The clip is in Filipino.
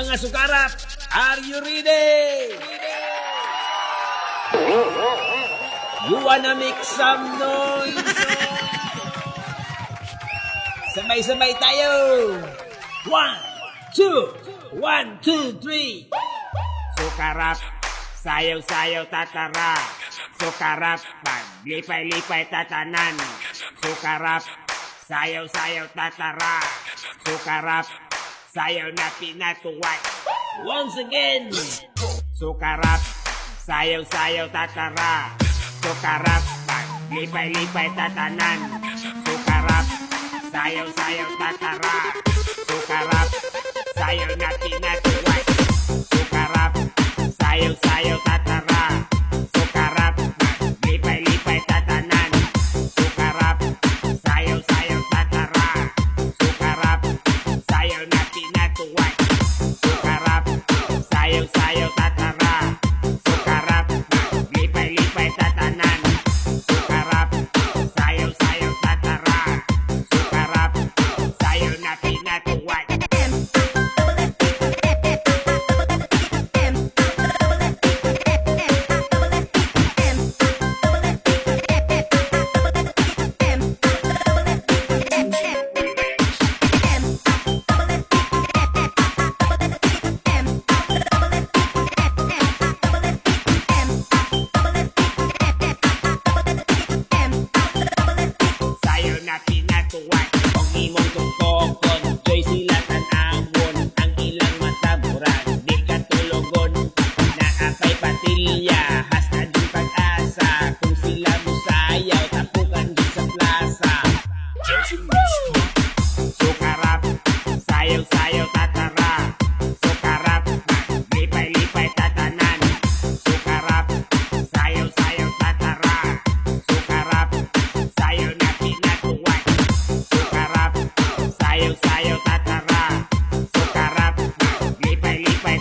mga sukarap, are you ready? You wanna make some noise? Sabay-sabay tayo. 1, 2, 1, 2, 3. Sukarap, sayaw-sayaw tatara. Sukarap, paglipay-lipay tatanan. Sukarap, sayaw-sayaw tatara. Sukarap, sayaw na pinatuwad. Once again. Sukarap, sayaw-sayaw tatara. Sukarap, paglipay-lipay tatanan. Sukarap, sayaw-sayaw tatara. Sukarap, sayaw na pinatuwad. Sukarap, sayaw-sayaw tatara. Sukarap, paglipay-lipay tatanan. Sukarap, sayaw-sayaw tatara. Sukarap, sayaw na pinatuwad. Sukarap, sayaw-sayaw tatara. Sukarap, paglipay-lipay tatanan. Sukarap, sayaw-sayaw tatara. Sukarap, sayaw na pinatuwad. Sayaw na pinatuwad. Ang imong tungkokon, joy sila tanawon. Ang ilang mata murag di katulogon. Naapay patilya, hasta din pag-asa. Kung sila musayaw, tapukan din sa plaza. Sukarap, sayaw-sayaw tatara. Sukarap, lipay-lipay tatanan. Sukarap, sayaw-sayaw tatara. Sukarap, sayaw na pinatuwad. Sukarap, sayaw-sayaw tatara. Sukarap, lipay-lipay